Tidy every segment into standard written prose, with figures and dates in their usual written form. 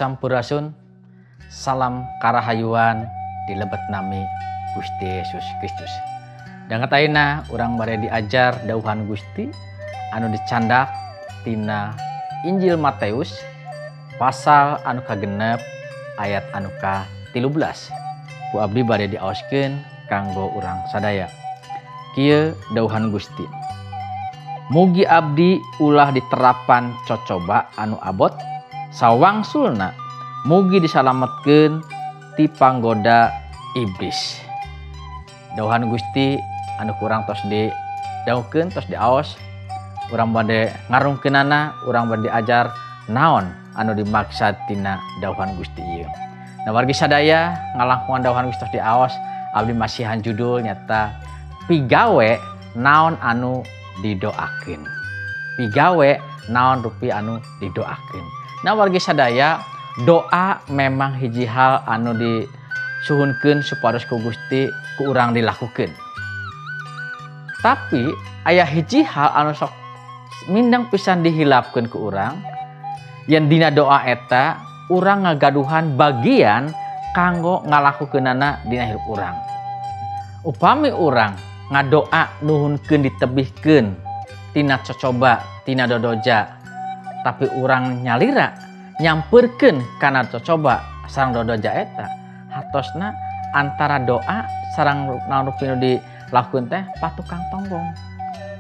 Sampurasun, salam karahayuan di lebet nami Gusti Yesus Kristus. Dan kataina urang bare diajar dauhan Gusti anu dicandak tina Injil Matius pasal anu kagenep ayat anu ka-13. Ku abdi bare diaoskeun kanggo urang sadaya. Kieu dauhan Gusti. Mugi abdi ulah diterapan cocoba anu abot sawangsulna mugi disalametkeun ti panggoda iblis. Dauhan Gusti anu kurang tos didaukeun tos diaos urang bade ngarungkeunana urang bade diajar naon anu dimaksud tina dauhan Gusti ieu. Nah wargi sadaya ngalangkungan dauhan Gusti tos diaos abdi masihan judul nyata pigawe naon anu didoakeun. Pigawe naon rupi anu didoakeun. Nah wargi sadaya doa memang hiji hal anu disuhunkeun supados ku Gusti ku urang dilakukeun. Tapi aya hiji hal anu sok mindang pisan dihilapkeun ku urang yen dina doa eta urang ngagaduhan bagian kanggo ngalakukeunana dina hirup urang. Upami urang ngadoa nuhunkeun ditebihkeun tina cocoba tina dodoja tapi urang nyalira nyampeurkeun kana cocoba sareng dodoja eta hatosna antara doa sareng naon rupi nu dilakukeun teh patukang tonggong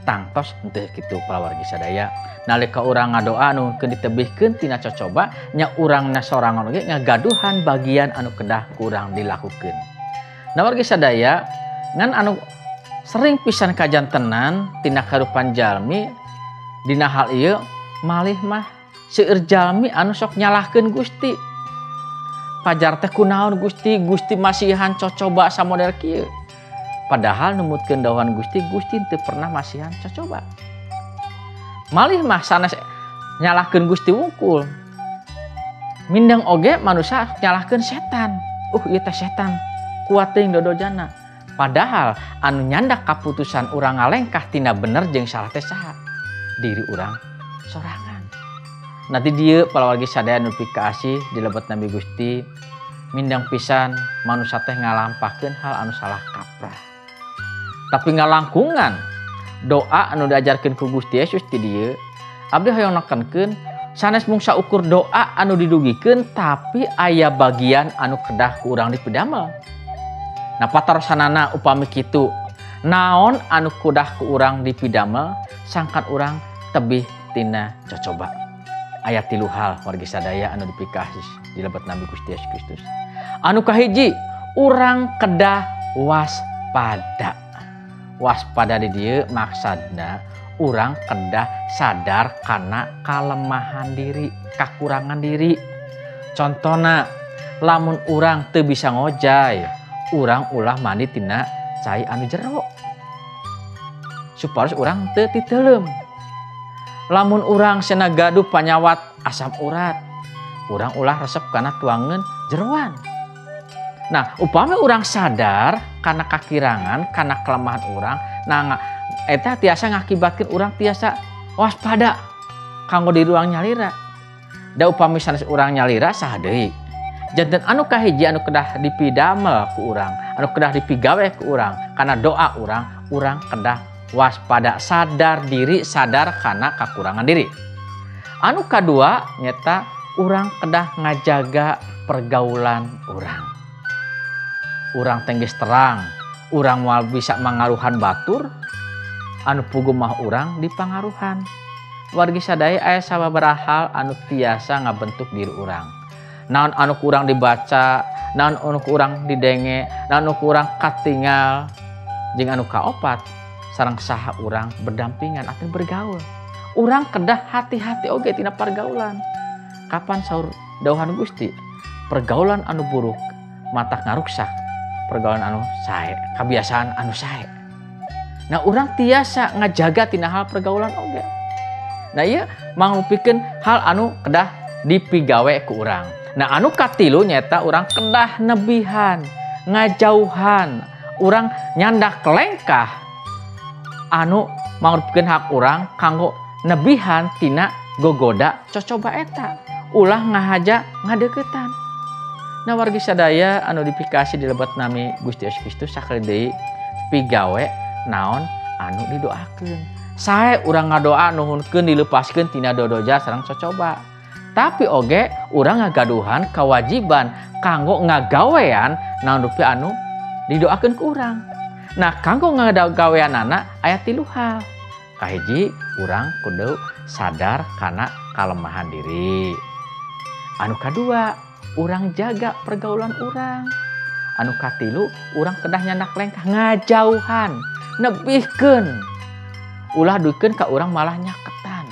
tangtos henteu kitu palawargi sadaya nalika urang ngadoa nuhunkeun ditebihkeun tina cocoba nya urangna sorangan oge ngagaduhan bagian anu kedah ku urang dilakukeun. Nah wargi sadaya ngan anu sering pisan kajantenan tina karupan jalmi dina hal ieu malih mah seueur jalmi anu sok nyalahkeun Gusti. Pajar teh kunaon Gusti? Gusti masihan cocoba samodel kieu. Padahal numutkeun dauhan Gusti, Gusti teu pernah masihan cocoba. Malih mah sanes nyalahkeun Gusti wungkul. Mindeng oge manusia nyalahkeun setan. Ieu teh setan. Kuat teuing dodojana. Padahal anu nyandak kaputusan urang ngalengkah tina bener jeung salah teh saha? Diri urang sorangan. Nanti dieu palawargi sadaya nu pikaasih di lebet Nabi Gusti mindang pisan manusia teh ngalampakeun hal anu salah kaprah. Tapi ngalangkungan doa anu diajarkeun ku Gusti Yesus ti dieu abdi hoyong nekenkeun sanes mung saukur doa anu didugikeun tapi aya bagian anu kedah ku urang dipidamel. Nah patarsanana upami kitu naon anu kudah ku urang dipidamel sangkan urang tebih tina cocoba. Ayat 3 hal wargi sadaya anu dipikasih di lebet Nabi Gusti Yesus Kristus. Anu kahiji urang kedah waspada. Waspada di dieu maksudna urang kedah sadar kana kalemahan diri, kakurangan diri. Contona lamun urang teu bisa ngojay, urang ulah mandi tina cai anu jero supados urang teu titeulem. Lamun urang cenah gaduh panyawat asam urat urang ulah resep kana tuangeun jeroan. Nah upami urang sadar kana kakirangan kana kelemahan urang nah eta tiasa ngakibatkeun urang tiasa waspada kanggo diri urang nyalira. Da upami sanes urang nyalira saha deui janten anu kahiji anu kedah dipidamel ku urang, anu kedah dipigawe ku urang, karena doa urang kedah waspada, sadar diri, sadar kana kakurangan diri. Anu kadua nyata urang kedah ngajaga pergaulan urang. Urang tenggis terang, urang moal bisa mangaruhan batur, anu puguh mah urang dipangaruhan. Wargi sadaya aya sababaraha hal anu tiasa ngabentuk diri urang. Naon anu kurang dibaca, naon anu kurang didenge, naon anu kurang katingal jeung anu kaopat sareng saha urang berdampingan atau bergaul. Urang kedah hati-hati oge tina pergaulan. Kapan saur dauhan Gusti? Pergaulan anu buruk matak ngaruksak pergaulan anu sae, kebiasaan anu sae. Nah urang tiasa ngajaga tina hal pergaulan oge. Nah ieu mangupikeun hal anu kedah dipigawe ku urang. Nah anu katilu nyata urang kedah nebihan, ngajauhan, urang nyandak kelengkah anu mangurupkeun hak urang kanggo nebihan tina gogoda cocoba eta. ulah ngahaja ngadeukeutan. Nah wargi sadaya anu dipikasi di lebat nami Gusti Yesus Kristus sakali deui pigawe naon anu didoakeun. Sae urang ngadoa nuhunkeun dilepaskeun tina dodoja sareng cocoba. Tapi oge urang ngagaduhan kewajiban kanggo ngagawean naon rupi anu didoakeun ku urang. Nah kanggo ngagaweanana aya 3 hal. Kahiji urang kudu sadar kana kalemahan diri. Anu kadua urang jaga pergaulan urang. Anu katilu urang kedah nyandak lengkah ngajauhan nebihkeun ulah duikeun ka urang malah nyaketan.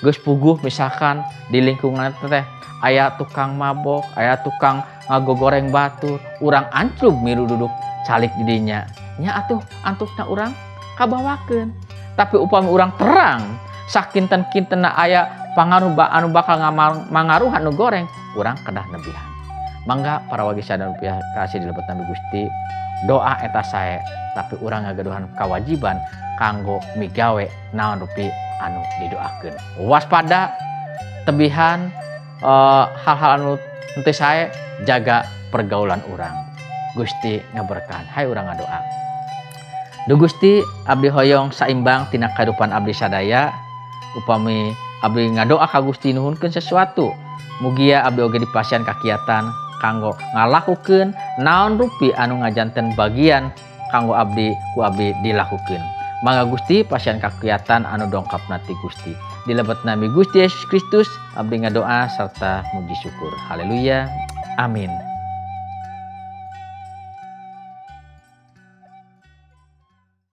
Geus puguh misalkan di lingkungan teh aya tukang mabok, aya tukang ngagogoreng batur, urang anclug milu duduk calik di dinya. Nya atuh antukna urang kabawakeun. Tapi upami urang terang sakinten-kintenna aya pangaruh anu bakal mangaruhan nu goreng, urang kedah nebihan. Mangga para wagi sadaya kasih dilebet Nabi Gusti, doa eta sae tapi urang ngagaduhan kewajiban kanggo migawe naon rupi anu didoakeun. Waspada tebihan hal-hal anu henteu sae, jaga pergaulan urang. Gusti ngaberkahan. Hai urang ngadoa. Duh Gusti abdi hoyong saimbang tina kahirupan abdi sadaya, upami abdi ngadoa ka Gusti nuhunkeun sesuatu, mugia abdi oge dipasihan kakiatan kanggo ngalakukeun naon rupi anu ngajanten bagian kanggo abdi ku abdi dilakukeun. Mangga Gusti pasihan kakiatan anu dongkapna ti Gusti. Dilebet nami Gusti Yesus Kristus abdi ngadoa serta muji syukur. Haleluya. Amin.